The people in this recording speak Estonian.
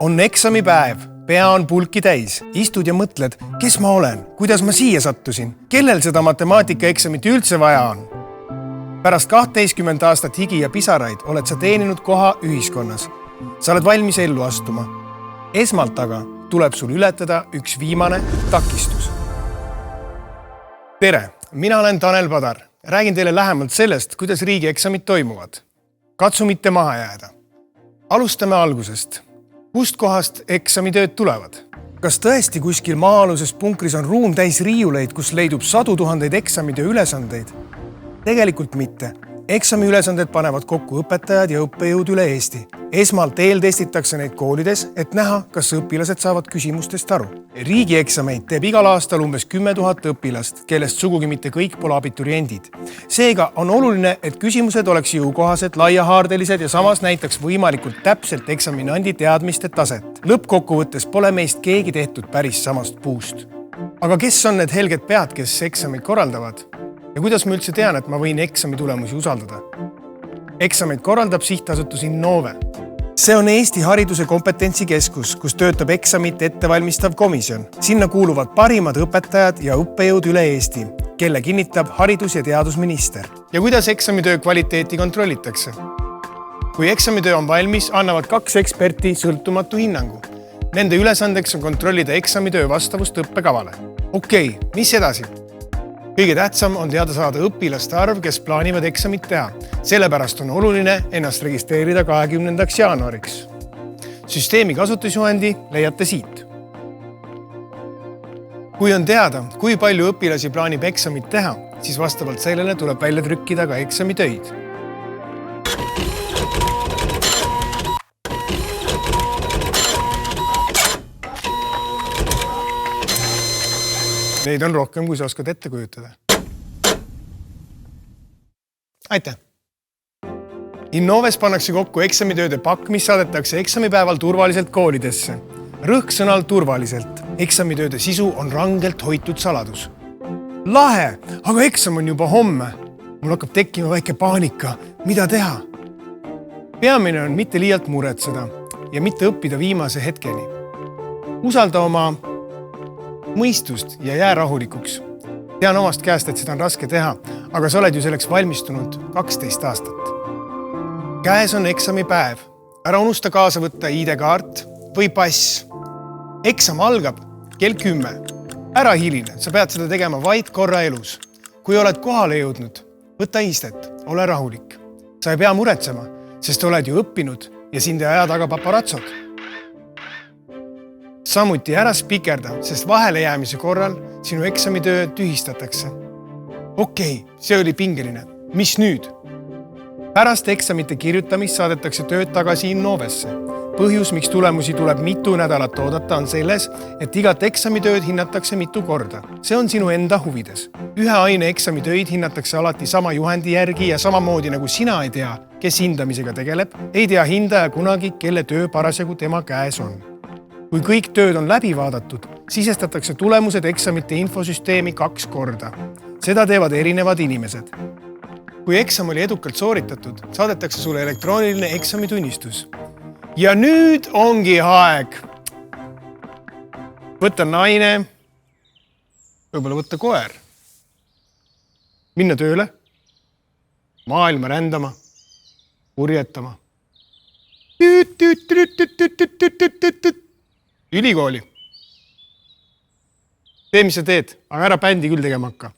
On eksamipäev, pea on pulki täis, istud ja mõtled, kes ma olen, kuidas ma siia sattusin, kellel seda matemaatikaeksamit üldse vaja on. Pärast 12 aastat higi ja pisaraid oled sa teeninud koha ühiskonnas. Sa oled valmis ellu astuma. Esmalt aga tuleb sul ületada üks viimane takistus. Tere, mina olen Tanel Padar. Räägin teile lähemalt sellest, kuidas riigieksamid toimuvad. Katsu mitte maha jääda. Alustame algusest. Kust kohast eksamitööd tulevad? Kas tõesti kuskil maa-aluses punkris on ruum täis riiuleid, kus leidub sadu tuhandeid eksamide ülesandeid? Tegelikult mitte. Eksami ülesanded panevad kokku õpetajad ja õppejõud üle Eesti. Esmalt eeltestitakse neid koolides, et näha, kas õpilased saavad küsimustest aru. Riigieksameid teeb igal aastal umbes 10 000 õpilast, kellest sugugi mitte kõik pole abituriendid. Seega on oluline, et küsimused oleks jõukohased, laiahaardelised ja samas näitaks võimalikult täpselt eksaminandi teadmiste taset. Lõppkokkuvõttes pole meist keegi tehtud päris samast puust. Aga kes on need helged pead, kes eksameid korraldavad? Ja kuidas ma üldse tean, et ma võin eksami tulemusi usaldada? Eksameid korraldab sihtasutus Innove. See on Eesti hariduse kompetentsikeskus, kus töötab eksamit ettevalmistav komisjon. Sinna kuuluvad parimad õpetajad ja õppejõud üle Eesti, kelle kinnitab haridus- ja teadusminister. Ja kuidas eksamitöö kvaliteeti kontrollitakse? Kui eksamitöö on valmis, annavad 2 eksperti sõltumatu hinnangu. Nende ülesandeks on kontrollida eksamitöö vastavust õppekavale. Okei, mis edasi? Kõige tähtsam on teada saada õpilaste arv, kes plaanivad eksamit teha. Sellepärast on oluline ennast registreerida 20. jaanuariks. Süsteemi kasutusjuhendi leiate siit. Kui on teada, kui palju õpilasi plaanib eksamit teha, siis vastavalt sellele tuleb välja trükkida ka eksamitöid. Neid on rohkem, kui sa oskad ette kujutada. Aitäh! Innoves pannakse kokku eksamitööde pakk, mis saadetakse eksamipäeval turvaliselt koolidesse. Rõhk sõnal turvaliselt. Eksamitööde sisu on rangelt hoitud saladus. Lahe, aga eksam on juba homme. Mul hakkab tekkima väike paanika. Mida teha? Peamine on mitte liialt muretseda ja mitte õppida viimase hetkeni. Usalda oma mõistust ja jää rahulikuks. Tean omast käest, et seda on raske teha, aga sa oled ju selleks valmistunud 12 aastat. Käes on eksamipäev. Ära unusta kaasa võtta ID-kaart või pass. Eksam algab kell 10. Ära hiline, sa pead seda tegema vaid korra elus. Kui oled kohale jõudnud, võta istet, ole rahulik. Sa ei pea muretsema, sest oled ju õppinud ja sind ei aja taga paparatsod. Samuti ära spikerda, sest vahele jäämise korral sinu eksamitöö tühistatakse. Okei, see oli pingeline. Mis nüüd? Pärast eksamite kirjutamist saadetakse tööd tagasi Innovesse. Põhjus, miks tulemusi tuleb mitu nädalat oodata, on selles, et igat eksamitööd hinnatakse mitu korda. See on sinu enda huvides. Ühe aine eksamitöid hinnatakse alati sama juhendi järgi ja samamoodi nagu sina ei tea, kes hindamisega tegeleb, ei tea hindaja kunagi, kelle töö parasjagu tema käes on. Kui kõik tööd on läbi vaadatud, sisestatakse tulemused eksamite infosüsteemi 2 korda. Seda teevad erinevad inimesed. Kui eksam oli edukalt sooritatud, saadetakse sulle elektrooniline eksamitunnistus. Ja nüüd ongi aeg. Võtta naine, võib-olla võtta koer. Minna tööle, maailma rändama, purjetama. Ülikooli. Tee, mis sa teed, aga ära bändi küll tegema hakka.